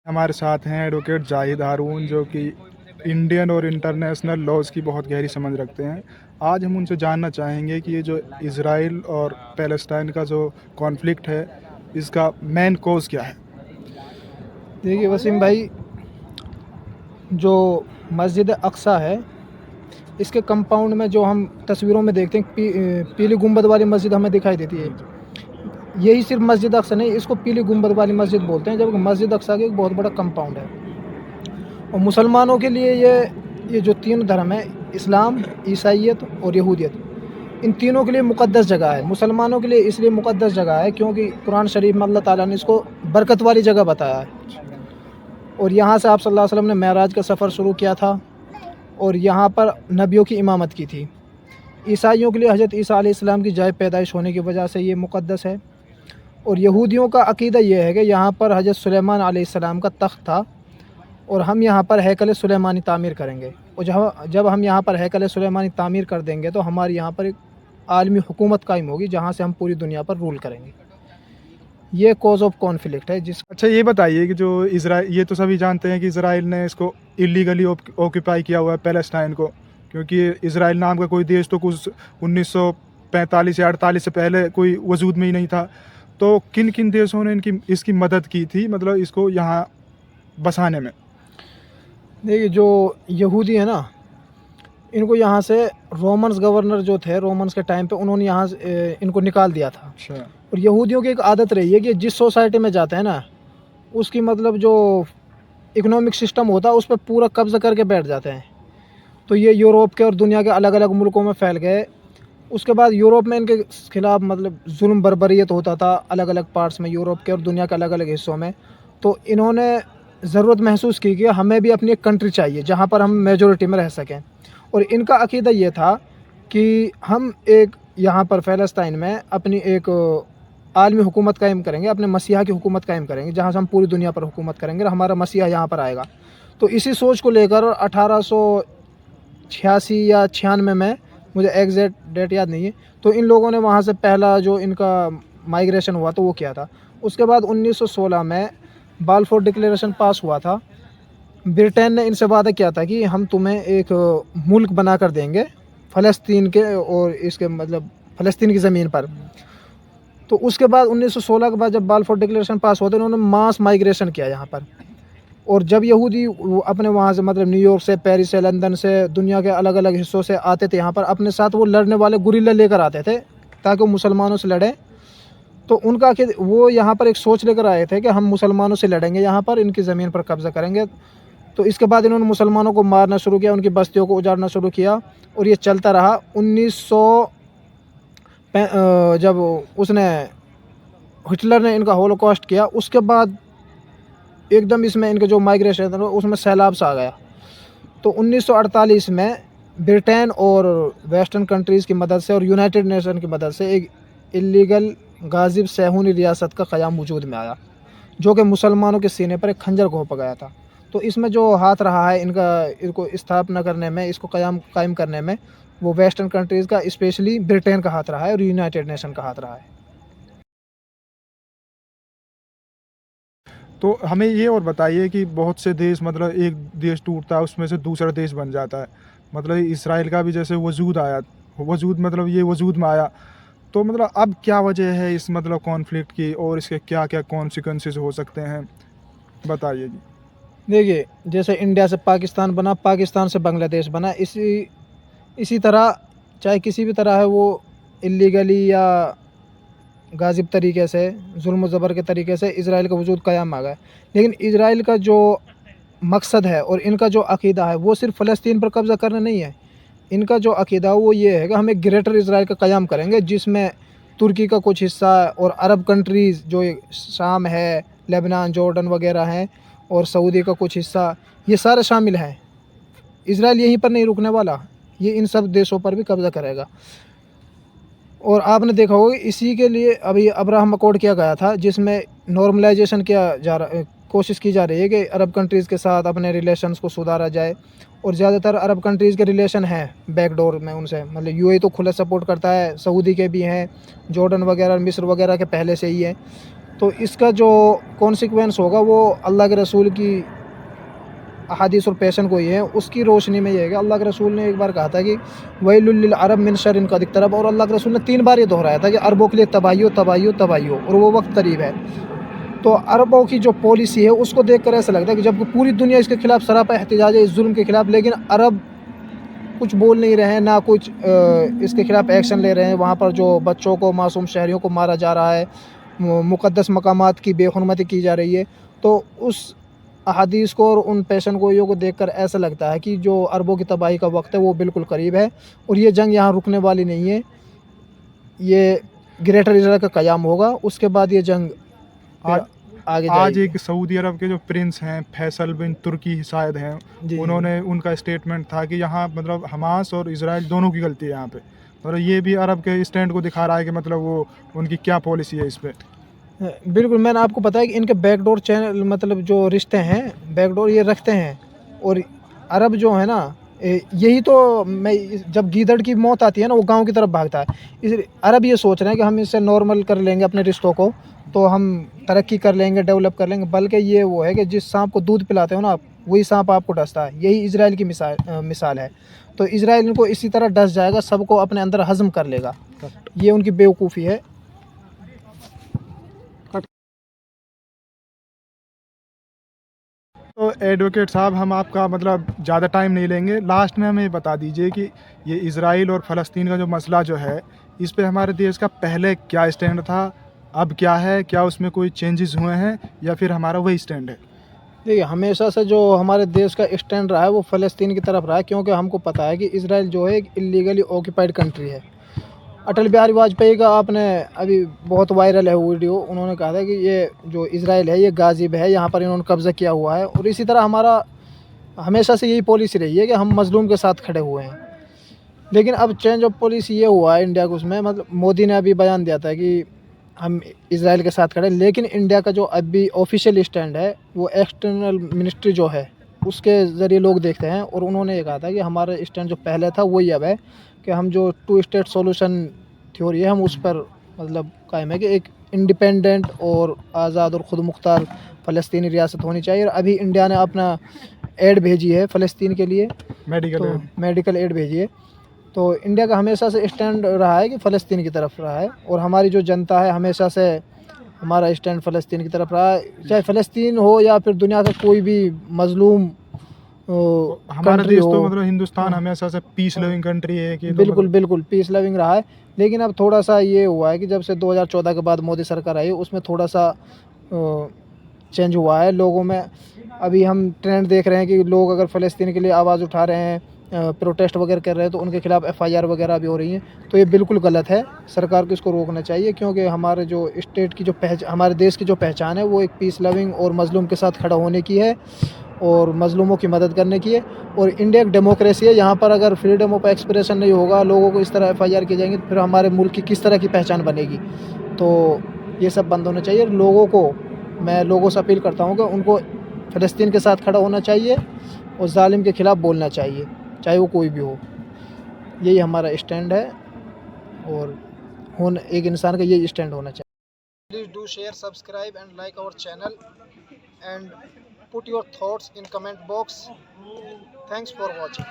हमारे साथ हैं एडवोकेट जाहिद हारून, जो कि इंडियन और इंटरनेशनल लॉज़ की बहुत गहरी समझ रखते हैं। आज हम उनसे जानना चाहेंगे कि ये जो इज़राइल और पैलेस्टाइन का जो कॉन्फ्लिक्ट है, इसका मेन कॉज़ क्या है? देखिए वसीम भाई, जो मस्जिद अक्सा है, इसके कंपाउंड में जो हम तस्वीरों में देखते हैं पीली गुंबद वाली मस्जिद हमें दिखाई देती है। यही सिर्फ मस्जिद अक्सा नहीं, इसको पीली गुंबद वाली मस्जिद बोलते हैं, जबकि मस्जिद अक्सा का एक बहुत बड़ा कंपाउंड है। और मुसलमानों के लिए ये जो तीन धर्म है, इस्लाम, ईसाइयत और यहूदियत, इन तीनों के लिए मुक़द्दस जगह है। मुसलमानों के लिए इसलिए मुक़द्दस जगह है क्योंकि कुरान शरीफ में अल्लाह ताला ने इसको बरकत वाली जगह बताया है। और यहाँ से आप सल्लल्लाहु अलैहि वसल्लम ने मेराज का सफ़र शुरू किया था और यहाँ पर नबियों की इमामत की थी। ईसाइयों के लिए हज़रत ईसा अलैहिस्सलाम की जाए पैदाइश होने की वजह से ये मुक़द्दस है। और यहूदियों का अक़ीदा ये है कि यहाँ पर हज़रत सुलेमान अलैहिस्सलाम का तख्त था और हम यहाँ पर हैकल सुलेमानी तामीर करेंगे। और जब हम यहाँ पर हैकल सुलेमानी तामीर कर देंगे तो हमारी यहाँ पर एक आलमी हुकूमत कायम होगी, जहाँ से हम पूरी दुनिया पर रूल करेंगे। ये कॉज़ ऑफ कॉन्फ्लिक्ट है। अच्छा, ये बताइए कि जो इज़राइल, ये तो सभी जानते हैं कि इज़राइल ने इसको इल्लीगली ऑक्यूपाई किया हुआ है पैलेस्टाइन को, क्योंकि इज़राइल नाम का कोई देश तो कुछ 1945 या 48 से पहले कोई वजूद में ही नहीं था। तो किन किन देशों ने इसकी मदद की थी, मतलब इसको यहाँ बसाने में? देखिए, जो यहूदी है ना, इनको यहाँ से रोमन्स गवर्नर जो थे, रोमन्स के टाइम पे उन्होंने यहाँ से इनको निकाल दिया था। अच्छा। और यहूदियों की एक आदत रही है कि जिस सोसाइटी में जाते हैं ना, उसकी मतलब जो इकोनॉमिक सिस्टम होता है उस पर पूरा कब्ज़ा करके बैठ जाते हैं। तो ये यूरोप के और दुनिया के अलग अलग मुल्कों में फैल गए। उसके बाद यूरोप में इनके ख़िलाफ़ मतलब जुल्म बर्बरियत होता था अलग अलग पार्ट्स में, यूरोप के और दुनिया के अलग अलग हिस्सों में। तो इन्होंने ज़रूरत महसूस की कि हमें भी अपनी एक कंट्री चाहिए जहाँ पर हम मेजॉरिटी में रह सकें। और इनका अक़ीदा ये था कि हम एक यहाँ पर फ़लस्तीन में अपनी एक आलमी हुकूमत कायम करेंगे, अपने मसीहा की हुकूमत कायम करेंगे, जहाँ से हम पूरी दुनिया पर हुकूमत करेंगे और हमारा मसीहा यहाँ पर आएगा। तो इसी सोच को लेकर 1886 या 96 में, मुझे एग्जैक्ट डेट याद नहीं है, तो इन लोगों ने वहाँ से पहला जो इनका माइग्रेशन हुआ तो वो किया था। उसके बाद 1916 में बालफोर डिक्लेरेशन पास हुआ था। ब्रिटेन ने इनसे वादा किया था कि हम तुम्हें एक मुल्क बना कर देंगे फ़लस्तीन के, और इसके मतलब फ़लस्तीन की ज़मीन पर। तो उसके बाद 1916 के बाद जब बालफोर डिक्लेरेशन पास हुआ तो इन्होंने मास माइग्रेशन किया यहाँ पर। और जब यहूदी अपने वहाँ से मतलब न्यूयॉर्क से, पेरिस से, लंदन से, दुनिया के अलग अलग हिस्सों से आते थे यहाँ पर, अपने साथ वो लड़ने वाले गुरिल्ला लेकर आते थे ताकि वो मुसलमानों से लड़ें। तो उनका कि वो यहाँ पर एक सोच लेकर आए थे कि हम मुसलमानों से लड़ेंगे, यहाँ पर इनकी ज़मीन पर कब्ज़ा करेंगे। तो इसके बाद इन्होंने मुसलमानों को मारना शुरू किया, उनकी बस्तियों को उजाड़ना शुरू किया और ये चलता रहा। 1900 जब उसने हिटलर ने इनका होलोकॉस्ट किया, उसके बाद एकदम इसमें इनके जो माइग्रेशन था उसमें सैलाब सा आ गया। तो 1948 में ब्रिटेन और वेस्टर्न कंट्रीज़ की मदद से और यूनाइटेड नेशन की मदद से एक इलीगल गाज़िब सहूनी रियासत का क़याम वजूद में आया, जो कि मुसलमानों के सीने पर एक खंजर घोंप गया था। तो इसमें जो हाथ रहा है इनको स्थापना करने में, इसको कायम करने में, वो वेस्टर्न कंट्रीज़ का, स्पेशली ब्रिटेन का हाथ रहा है और यूनाइटेड नेशन का हाथ रहा है। तो हमें ये और बताइए कि बहुत से देश, मतलब एक देश टूटता है उसमें से दूसरा देश बन जाता है, मतलब इसराइल का भी जैसे वजूद मतलब ये वजूद में आया। तो मतलब अब क्या वजह है इस मतलब कॉन्फ्लिक्ट की, और इसके क्या क्या कॉन्सिक्वेंसेस हो सकते हैं, बताइए जी। देखिए, जैसे इंडिया से पाकिस्तान बना, पाकिस्तान से बांग्लादेश बना, इसी तरह चाहे किसी भी तरह है वो इल्लीगली या गाज़िब तरीके से, जुल्म ज़बर के तरीके से इज़राइल का वजूद क़याम आ गया। लेकिन इज़राइल का जो मकसद है और इनका जो अक़ीदा है वो सिर्फ़ फ़लस्तीन पर कब्ज़ा करना नहीं है। इनका जो अक़ीदा है वो ये है कि हम एक ग्रेटर इज़राइल का क़याम करेंगे, जिसमें तुर्की का कुछ हिस्सा और अरब कंट्रीज़ जो शाम है, लेबनान, जॉर्डन वगैरह हैं, और सऊदी का कुछ हिस्सा, ये सारे शामिल हैं। इज़राइल यहीं पर नहीं रुकने वाला, ये इन सब देशों पर भी कब्ज़ा करेगा। और आपने देखा होगा इसी के लिए अभी अब्राहम अकॉर्ड किया गया था, जिसमें नॉर्मलाइजेशन कोशिश की जा रही है कि अरब कंट्रीज़ के साथ अपने रिलेशंस को सुधारा जाए। और ज़्यादातर अरब कंट्रीज़ के रिलेशन हैं बैकडोर में उनसे, मतलब यूएई तो खुला सपोर्ट करता है, सऊदी के भी हैं, जॉर्डन वगैरह, मिस्र वगैरह के पहले से ही हैं। तो इसका जो कॉन्सिक्वेंस होगा वो अल्लाह के रसूल की अहादीस और पैशन को ही है। उसकी रोशनी में ये है कि अल्लाह के रसूल ने एक बार कहा था कि वैलुल लिल अरब मिन शर्रिन कद इक़्तरब, और अल्लाह के रसूल ने 3 बार ये दोहराया था कि अरबों के लिए तबाही हो, तबाही हो, तबाही हो, और वो वक्त करीब है। तो अरबों की जो पॉलिसी है उसको देखकर ऐसा लगता है कि जब पूरी दुनिया इसके खिलाफ सरापा एहतिजाज है इस जुल्म के खिलाफ, लेकिन अरब कुछ बोल नहीं रहे हैं, ना कुछ इसके खिलाफ एक्शन ले रहे हैं। वहाँ पर जो बच्चों को, मासूम शहरियों को मारा जा रहा है, मुक़द्दस मकामात की बेहुरमती की जा रही है। तो उस अहादीस को और उन पेशन गोइयों को देखकर ऐसा लगता है कि जो अरबों की तबाही का वक्त है वो बिल्कुल करीब है, और ये जंग यहाँ रुकने वाली नहीं है। ये ग्रेटर इज़राइल का क़याम होगा, उसके बाद ये जंग आज आगे आज जाएगी। एक सऊदी अरब के जो प्रिंस हैं, फैसल बिन तुर्की शायद हैं, जी, उन्होंने, उनका स्टेटमेंट था कि यहाँ मतलब हमास और इजराइल दोनों की गलती है यहाँ पे। और ये भी अरब के स्टैंड को दिखा रहा है कि मतलब वो उनकी क्या पॉलिसी है इस पे। बिल्कुल, मैंने आपको बताया कि इनके बैकडोर चैनल, मतलब जो रिश्ते हैं बैकडोर ये रखते हैं। और अरब जो है ना, यही तो जब गीदड़ की मौत आती है ना वो गांव की तरफ भागता है। इस अरब ये सोच रहे हैं कि हम इससे नॉर्मल कर लेंगे अपने रिश्तों को, तो हम तरक्की कर लेंगे, डेवलप कर लेंगे। बल्कि ये वो है कि जिस सांप को दूध पिलाते हो ना आप, वही सांप आपको डसता है। यही इजराइल की मिसाल है। तो इजराइल इनको इसी तरह डस जाएगा, सबको अपने अंदर हजम कर लेगा। ये उनकी बेवकूफ़ी है। तो एडवोकेट साहब, हम आपका मतलब ज़्यादा टाइम नहीं लेंगे, लास्ट में हमें ये बता दीजिए कि ये इज़राइल और फ़लस्तीन का जो मसला जो है, इस पे हमारे देश का पहले क्या स्टैंड था, अब क्या है, क्या उसमें कोई चेंजेस हुए हैं या फिर हमारा वही स्टैंड है? देखिए, हमेशा से जो हमारे देश का स्टैंड रहा है वो फ़लस्तीन की तरफ रहा है, क्योंकि हमको पता है कि इज़राइल जो है एक इल्लीगली ऑक्यूपाइड कंट्री है। अटल बिहारी वाजपेयी का आपने अभी बहुत वायरल है वो वीडियो, उन्होंने कहा था कि ये जो इज़राइल है ये गाज़िब है, यहाँ पर इन्होंने कब्ज़ा किया हुआ है। और इसी तरह हमारा हमेशा से यही पॉलिसी रही है कि हम मज़लूम के साथ खड़े हुए हैं। लेकिन अब चेंज ऑफ पॉलिसी ये हुआ है इंडिया को, उसमें मतलब मोदी ने अभी बयान दिया था कि हम इज़राइल के साथ खड़े हैं। लेकिन इंडिया का जो अभी ऑफिशियल स्टैंड है वो एक्सटर्नल मिनिस्ट्री जो है उसके ज़रिए लोग देखते हैं। और उन्होंने ये कहा था कि हमारा स्टैंड जो पहले था वही अब है, कि हम जो 2 स्टेट सॉल्यूशन थ्योरी है हम उस पर मतलब कायम है कि एक इंडिपेंडेंट और आज़ाद और ख़ुद मुख्तार फ़लस्तीनी रियासत होनी चाहिए। और अभी इंडिया ने अपना एड भेजी है फ़लस्तीन के लिए, मेडिकल तो एड। मेडिकल एड भेजी है। तो इंडिया का हमेशा से स्टैंड रहा है कि फ़लस्तीन की तरफ रहा है, और हमारी जो जनता है हमेशा से हमारा स्टैंड फ़लस्तीन की तरफ रहा है। चाहे फ़लस्तीन हो या फिर दुनिया का कोई भी मज़लूम हमारा कंट्री देश हो। तो मतलब हिंदुस्तान हाँ, हमेशा से पीस हाँ, लविंग कंट्री है कि, तो बिल्कुल, मतलब बिल्कुल पीस लविंग रहा है। लेकिन अब थोड़ा-सा ये हुआ है कि जब से 2014 के बाद मोदी सरकार आई उसमें थोड़ा-सा चेंज हुआ है लोगों में। अभी हम ट्रेंड देख रहे हैं कि लोग अगर फ़लस्तीन के लिए आवाज़ उठा रहे हैं, प्रोटेस्ट वगैरह कर रहे हैं, तो उनके खिलाफ एफआईआर वगैरह भी हो रही हैं। तो ये बिल्कुल गलत है, सरकार को इसको रोकना चाहिए, क्योंकि हमारे जो स्टेट की जो हमारे देश की जो पहचान है वो एक पीस लविंग और मज़लूम के साथ खड़ा होने की है, और मज़लूमों की मदद करने की है। और इंडिया एक डेमोक्रेसी है, यहाँ पर अगर फ्रीडम ऑफ एक्सप्रेशन नहीं होगा, लोगों को इस तरह एफआईआर की जाएंगी, तो फिर हमारे मुल्क की किस तरह की पहचान बनेगी। तो ये सब बंद होना चाहिए। मैं लोगों से अपील करता हूँ कि उनको फ़लस्तीन के साथ खड़ा होना चाहिए और ज़ालिम के ख़िलाफ़ बोलना चाहिए, चाहे वो कोई भी हो। यही हमारा स्टैंड है, और एक इंसान का यही स्टैंड होना चाहिए। Please do share, subscribe and like our channel, and put your thoughts in comment box. Thanks for watching.